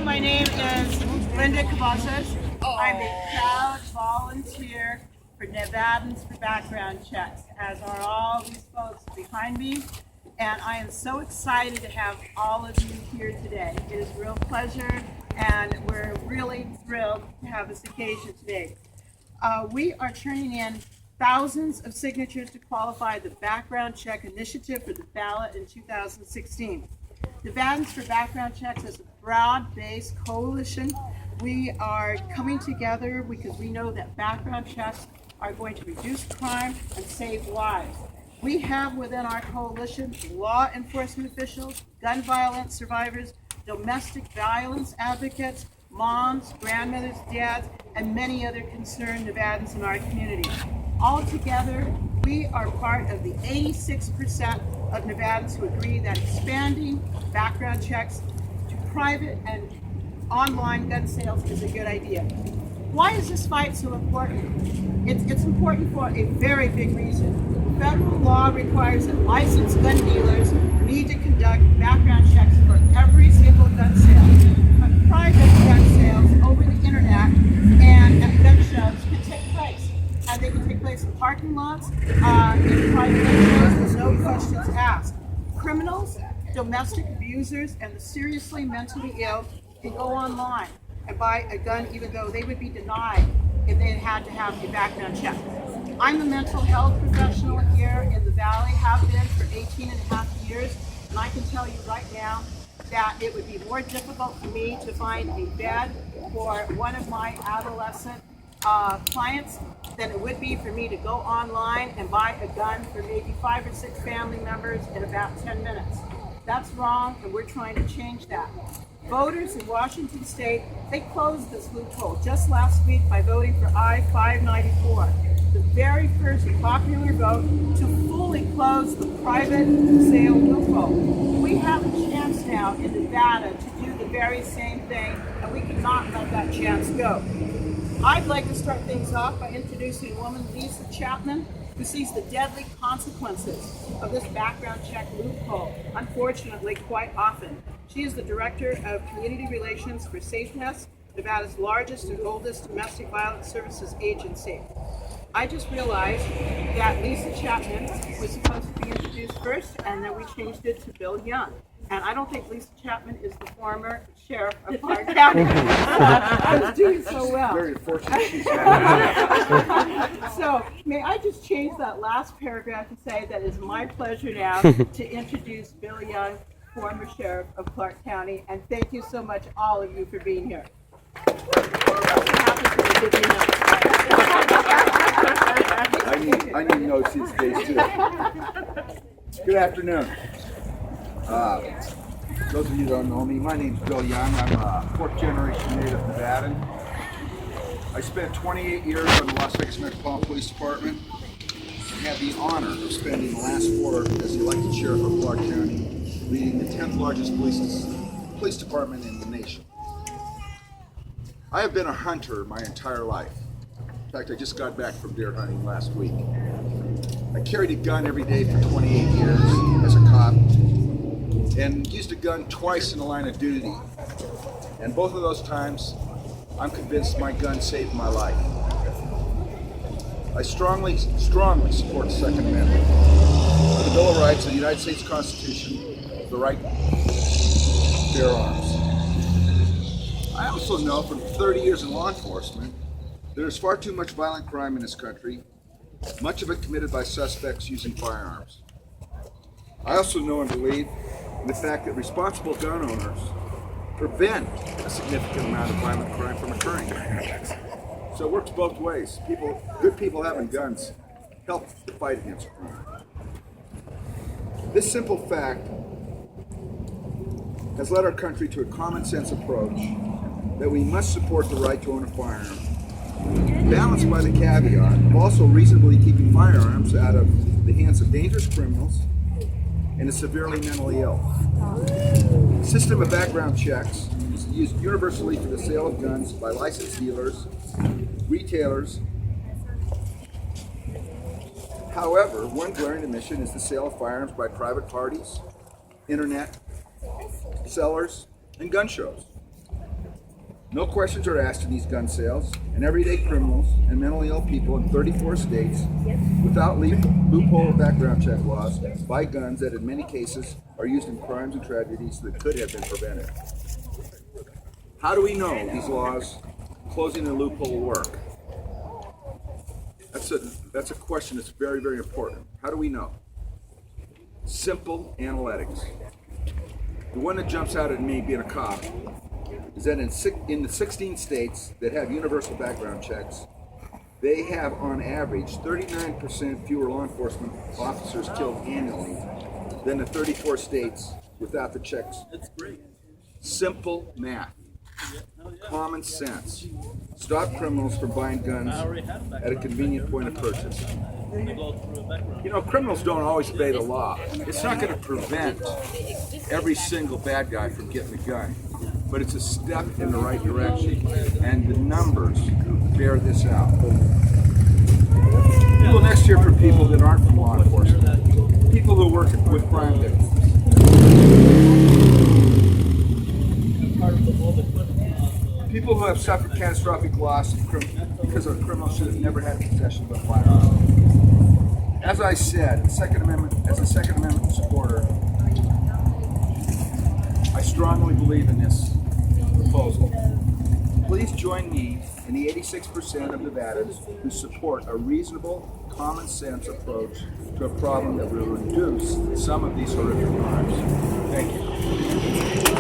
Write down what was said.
my name is Linda Cavazos. I'm a proud volunteer for Nevadans for background checks, as are all these folks behind me. And I am so excited to have all of you here today. It is a real pleasure, and we're really thrilled to have this occasion today. We are turning in thousands of signatures to qualify the background check initiative for the ballot in 2016. Nevadans for background checks is a broad-based coalition. We are coming together because we know that background checks are going to reduce crime and save lives. We have within our coalition law enforcement officials, gun violence survivors, domestic violence advocates, moms, grandmothers, dads, and many other concerned Nevadans in our community. All together, we are part of the 86% of Nevadans who agree that expanding background checks to private and online gun sales is a good idea. Why is this fight so important? It's important for a very big reason. Federal law requires that licensed gun dealers need to conduct background checks for every single gun sale. But private gun sales over the internet and at gun shows can take place. And they can take place in parking lots, in private gun shows, with no questions asked. Criminals, domestic abusers, and the seriously mentally ill can go online and buy a gun even though they would be denied if they had to have a background check. I'm a mental health professional here in the Valley, have been for 18 and a half years, and I can tell you right now that it would be more difficult for me to find a bed for one of my adolescent clients than it would be for me to go online and buy a gun for maybe 5 or 6 family members in about 10 minutes. That's wrong, and we're trying to change that. Voters in Washington State, they closed this loophole just last week by voting for I-594, the very first popular vote to fully close the private sale loophole. We have a chance now in Nevada to do the very same thing, and we cannot let that chance go. I'd like to start things off by introducing a woman, Lisa Chapman, who sees the deadly consequences of this background check loophole, unfortunately, quite often. She is the Director of Community Relations for SafeNest, Nevada's largest and oldest domestic violence services agency. I just realized that Lisa Chapman was supposed to be introduced first, and then we changed it to Bill Young. And I don't think Lisa Chapman is the former sheriff of Clark County. I was doing so well. Very fortunate she's So may I just change that last paragraph and say that it's my pleasure now to introduce Bill Young, former sheriff of Clark County, and thank you so much, all of you, for being here. I need notes these days too. Good afternoon. Those of you who don't know me, my name's Bill Young. I'm a 4th generation native Nevadan. I spent 28 years on the Las Vegas Metropolitan Police Department and had the honor of spending the last 4 as the elected sheriff of Clark County, leading the 10th largest police department in the nation. I have been a hunter my entire life. In fact, I just got back from deer hunting last week. I carried a gun every day for 28 years as a cop, and used a gun twice in the line of duty. And both of those times, I'm convinced my gun saved my life. I strongly support the Second Amendment of the Bill of Rights of the United States Constitution, the right to bear arms. I also know from 30 years in law enforcement, there's far too much violent crime in this country, much of it committed by suspects using firearms. I also know and believe in the fact that responsible gun owners prevent a significant amount of violent crime from occurring. So it works both ways. Good people having guns help the fight against crime. This simple fact has led our country to a common sense approach that we must support the right to own a firearm, balanced by the caveat of also reasonably keeping firearms out of the hands of dangerous criminals and the severely mentally ill. The system of background checks is used universally for the sale of guns by licensed dealers, retailers. However, one glaring omission is the sale of firearms by private parties, internet sellers, and gun shows. No questions are asked in these gun sales, and everyday criminals and mentally ill people in 34 states, without loophole background check laws, buy guns that in many cases are used in crimes and tragedies that could have been prevented. How do we know these laws closing the loophole work? That's a question that's very, very important. How do we know? Simple analytics. The one that jumps out at me being a cop is that in the 16 states that have universal background checks, they have on average 39% fewer law enforcement officers killed annually than the 34 states without the checks. That's great. Simple math. Common sense. Stop criminals from buying guns at a convenient point of purchase. You know, criminals don't always obey the law. It's not going to prevent every single bad guy from getting a gun, but it's a step in the right direction, and the numbers bear this out. We will next hear from people that aren't from law enforcement, people who work with crime victims. People who have suffered catastrophic loss because a criminal should have never had possession of a firearm. As I said, as a Second Amendment supporter, I strongly believe in this proposal. Please join me in the 86% of Nevadans who support a reasonable, common sense approach to a problem that will reduce some of these horrific crimes. Thank you.